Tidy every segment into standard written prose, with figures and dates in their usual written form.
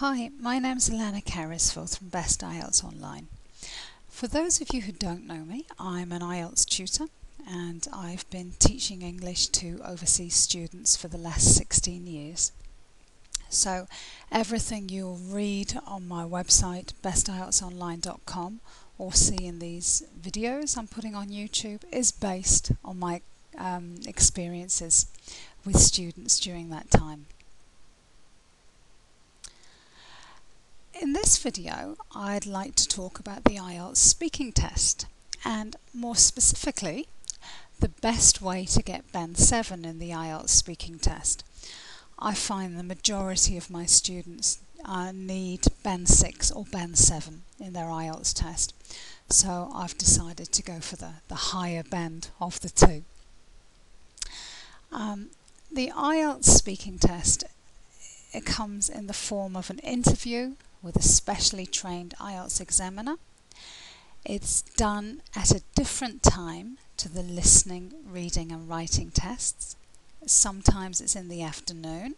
Hi, my name's Alanna from Best IELTS Online. For those of you who don't know me, I'm an IELTS tutor and I've been teaching English to overseas students for the last 16 years. So everything you'll read on my website bestieltsonline.com or see in these videos I'm putting on YouTube is based on my experiences with students during that time. In this video, I'd like to talk about the IELTS speaking test and more specifically, the best way to get Band 7 in the IELTS speaking test. I find the majority of my students need Band 6 or Band 7 in their IELTS test, so I've decided to go for the higher band of the two. The IELTS speaking test, it comes in the form of an interview with a specially trained IELTS examiner. It's done at a different time to the listening, reading and writing tests. Sometimes it's in the afternoon,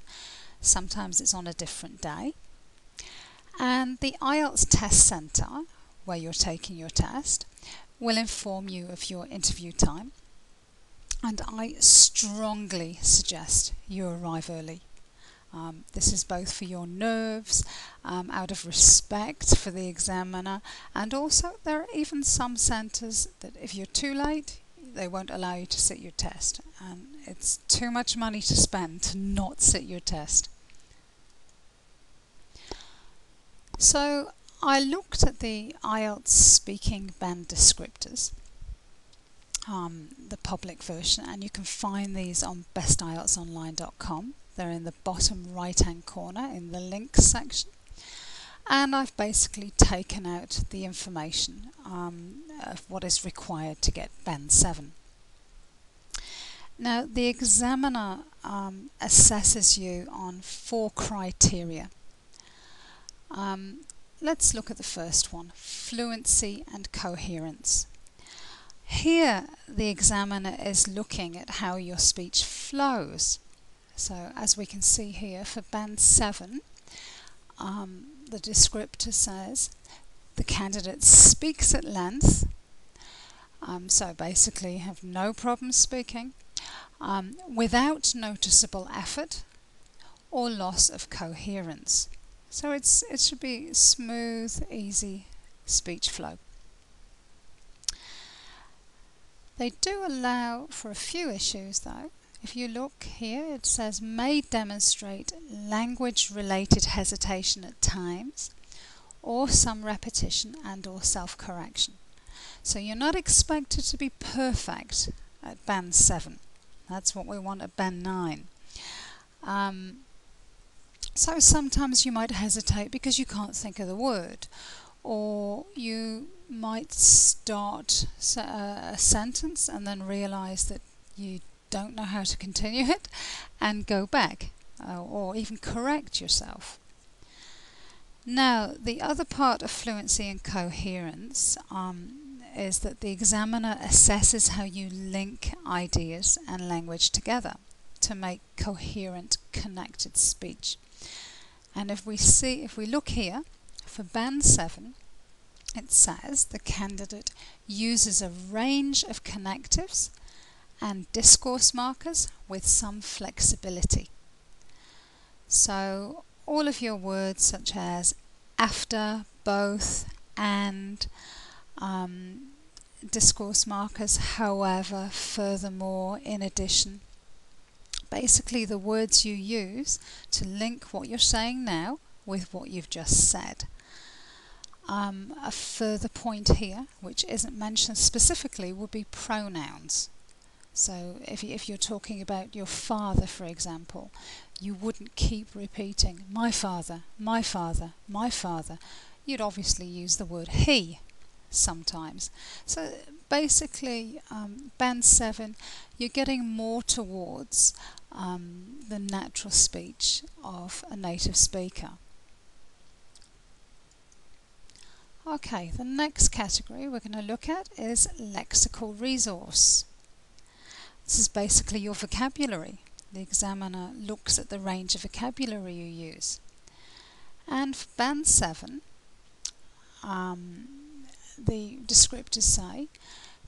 sometimes it's on a different day. And the IELTS Test Centre, where you're taking your test, will inform you of your interview time. And I strongly suggest you arrive early. This is both for your nerves, out of respect for the examiner, and also there are even some centres that if you're too late, they won't allow you to sit your test, and it's too much money to spend to not sit your test. So I looked at the IELTS speaking band descriptors, the public version, and you can find these on bestieltsonline.com. They're in the bottom right hand corner in the links section, and I've basically taken out the information of what is required to get Band 7. Now the examiner assesses you on 4 criteria. Let's look at the first one, fluency and coherence. Here the examiner is looking at how your speech flows. So as we can see here for Band 7, the descriptor says the candidate speaks at length, so basically have no problem speaking, without noticeable effort or loss of coherence. So it should be smooth, easy speech flow. They do allow for a few issues though. If you look here, it says may demonstrate language-related hesitation at times, or some repetition and or self-correction. So you're not expected to be perfect at Band 7. That's what we want at Band 9. So sometimes you might hesitate because you can't think of the word, or you might start a sentence and then realise that you don't know how to continue it and go back or even correct yourself. Now the other part of fluency and coherence is that the examiner assesses how you link ideas and language together to make coherent, connected speech. And if we look here for Band 7, it says the candidate uses a range of connectives and discourse markers with some flexibility. So all of your words such as after, both, and, discourse markers, however, furthermore, in addition, basically the words you use to link what you're saying now with what you've just said. A further point here, which isn't mentioned specifically, would be pronouns. So if you're talking about your father, for example, you wouldn't keep repeating my father, my father, my father. You'd obviously use the word he sometimes. So basically, Band 7, you're getting more towards the natural speech of a native speaker. Okay, the next category we're going to look at is lexical resource. This is basically your vocabulary. The examiner looks at the range of vocabulary you use. And for Band 7, the descriptors say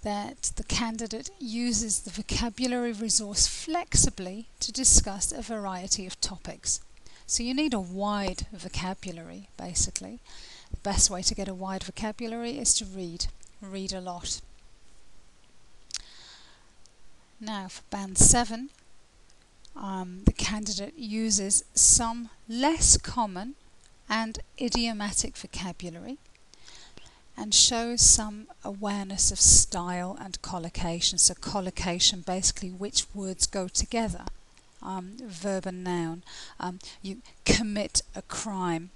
that the candidate uses the vocabulary resource flexibly to discuss a variety of topics. So you need a wide vocabulary, basically. The best way to get a wide vocabulary is to read a lot. Now for Band 7, the candidate uses some less common and idiomatic vocabulary and shows some awareness of style and collocation. So collocation, basically which words go together, verb and noun. You commit a crime,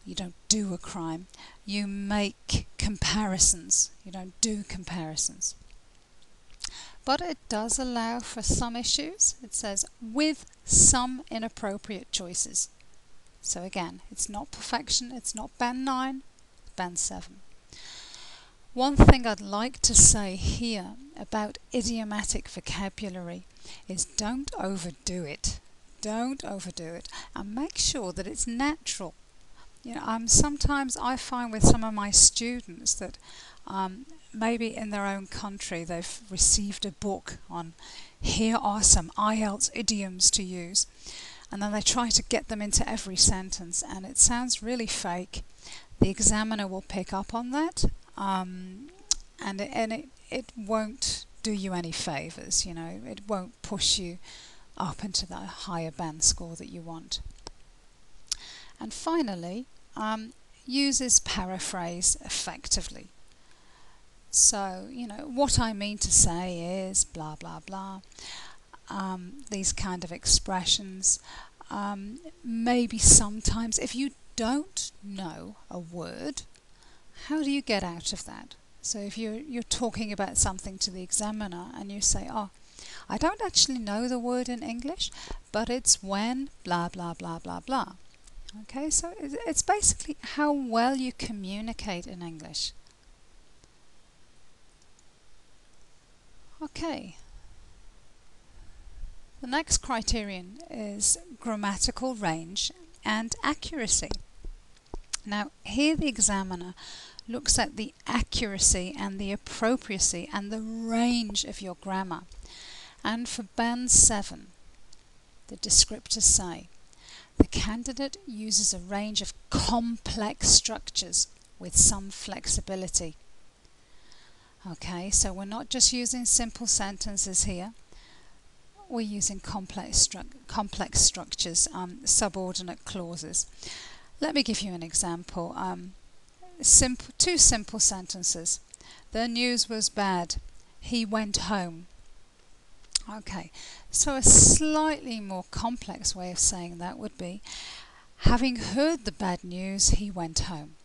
you don't do a crime. You make comparisons, you don't do comparisons. But it does allow for some issues. It says with some inappropriate choices. So again, it's not perfection, it's not Band 9, it's Band 7. One thing I'd like to say here about idiomatic vocabulary is don't overdo it. Don't overdo it, and make sure that it's natural. You know, sometimes I find with some of my students that maybe in their own country they've received a book on here are some IELTS idioms to use, and then they try to get them into every sentence, and it sounds really fake. The examiner will pick up on that, and it won't do you any favours. You know, it won't push you up into the higher band score that you want. And finally, uses paraphrase effectively. So, you know, what I mean to say is blah blah blah. These kind of expressions. Maybe sometimes if you don't know a word, how do you get out of that? So if you're talking about something to the examiner and you say, oh, I don't actually know the word in English, but it's when blah blah blah blah blah. Okay, so it's basically how well you communicate in English. Okay. The next criterion is grammatical range and accuracy. Now, here the examiner looks at the accuracy and the appropriacy and the range of your grammar. And for Band 7, the descriptors say, the candidate uses a range of complex structures with some flexibility. Okay, so we're not just using simple sentences here. We're using complex structures, subordinate clauses. Let me give you an example. Two simple sentences. The news was bad. He went home. Okay, so a slightly more complex way of saying that would be, having heard the bad news, he went home.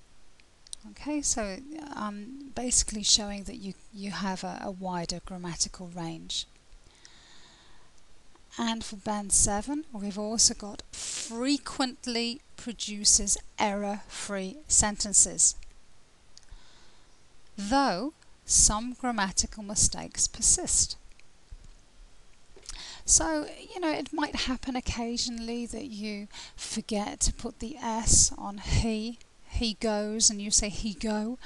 Okay, so basically showing that you have a wider grammatical range. And for Band 7, we've also got frequently produces error-free sentences, though some grammatical mistakes persist. So, you know, it might happen occasionally that you forget to put the S on he goes, and you say he go.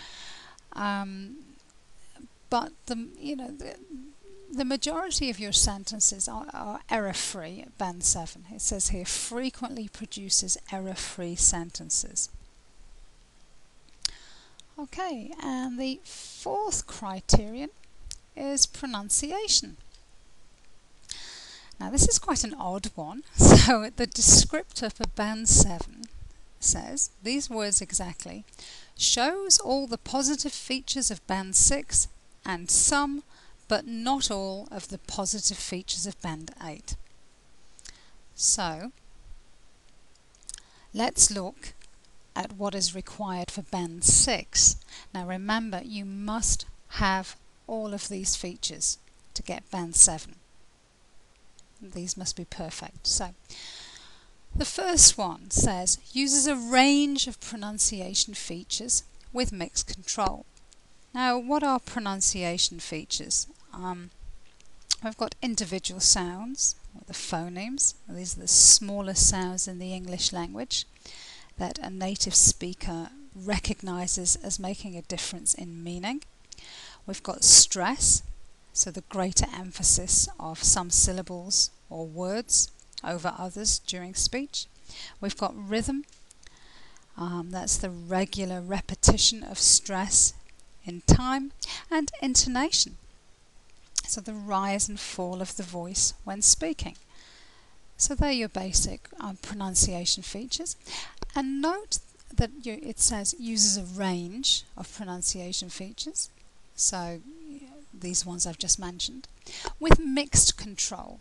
But the majority of your sentences are error-free at Band 7. It says here, frequently produces error-free sentences. Okay, and the fourth criterion is pronunciation. Now this is quite an odd one. So the descriptor for Band 7 says, these words exactly, shows all the positive features of Band 6 and some but not all of the positive features of Band 8. So let's look at what is required for Band 6. Now remember, you must have all of these features to get Band 7. These must be perfect. So the first one says, uses a range of pronunciation features with mixed control. Now, what are pronunciation features? We've got individual sounds, or the phonemes. These are the smallest sounds in the English language. that a native speaker recognises as making a difference in meaning. We've got stress, so the greater emphasis of some syllables or words over others during speech. We've got rhythm, that's the regular repetition of stress in time, and intonation, so the rise and fall of the voice when speaking. So they're your basic pronunciation features. And note that it says uses a range of pronunciation features, so these ones I've just mentioned, with mixed control.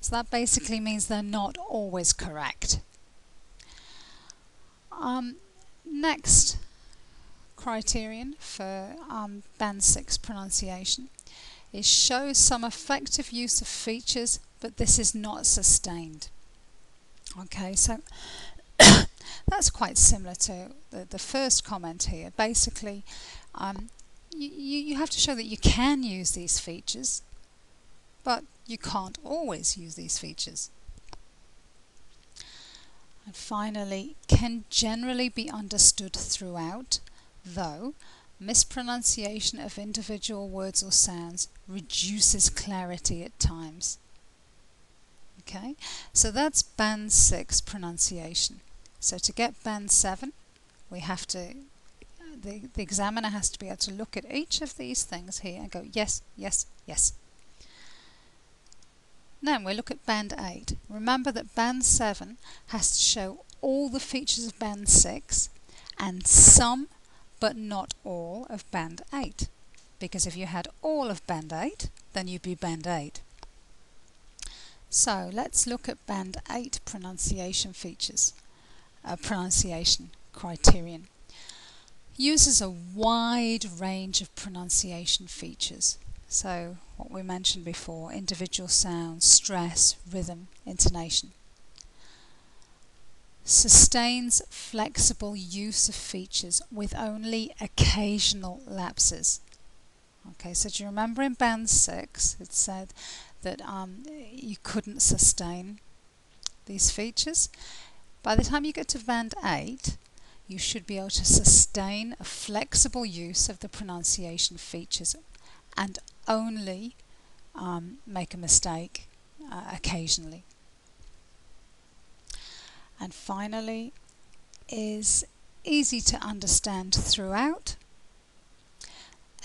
So that basically means they're not always correct. Next criterion for Band 6 pronunciation is show some effective use of features, but this is not sustained. Okay, so that's quite similar to the first comment here. Basically, you have to show that you can use these features, but you can't always use these features. And finally, can generally be understood throughout, though mispronunciation of individual words or sounds reduces clarity at times. Okay, so that's Band 6 pronunciation. So to get Band 7, we have to, the examiner has to be able to look at each of these things here and go, yes, yes, yes. Then we look at Band 8. Remember that Band 7 has to show all the features of Band 6 and some, but not all, of Band 8. Because if you had all of Band 8, then you'd be Band 8. So let's look at Band 8 pronunciation features, pronunciation criterion. Uses a wide range of pronunciation features. So what we mentioned before, individual sounds, stress, rhythm, intonation. Sustains flexible use of features with only occasional lapses. Okay, so do you remember in Band 6 it said that you couldn't sustain these features? By the time you get to Band 8, you should be able to sustain a flexible use of the pronunciation features and only make a mistake occasionally. And finally, is easy to understand throughout.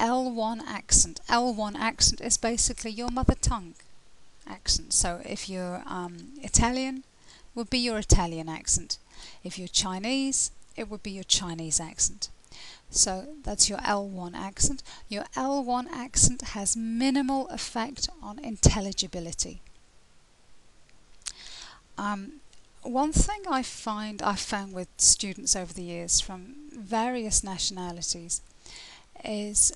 L1 accent. L1 accent is basically your mother tongue accent. So if you're Italian, it would be your Italian accent. If you're Chinese, it would be your Chinese accent. So that's your L1 accent. Your L1 accent has minimal effect on intelligibility. One thing I've found with students over the years from various nationalities is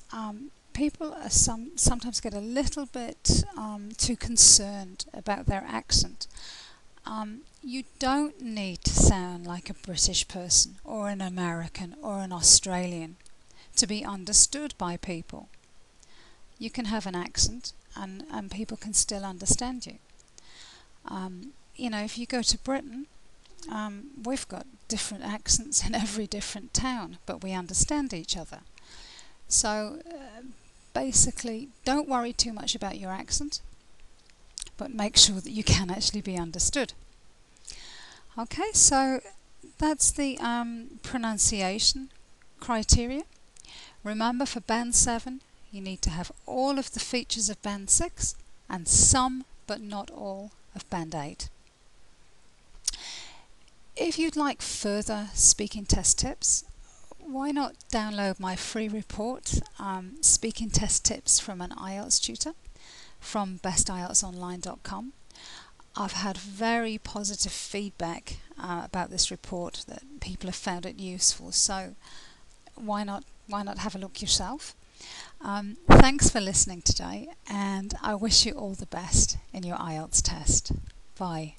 people are sometimes get a little bit too concerned about their accent. You don't need to sound like a British person or an American or an Australian to be understood by people. You can have an accent and people can still understand you. You know, if you go to Britain, we've got different accents in every different town, but we understand each other. So basically, don't worry too much about your accent, but make sure that you can actually be understood. Okay, so that's the pronunciation criteria. Remember, for Band 7, you need to have all of the features of Band 6 and some, but not all, of Band 8. If you'd like further speaking test tips, why not download my free report, Speaking Test Tips from an IELTS Tutor, from bestieltsonline.com. I've had very positive feedback about this report, that people have found it useful, so why not have a look yourself. Thanks for listening today, and I wish you all the best in your IELTS test. Bye.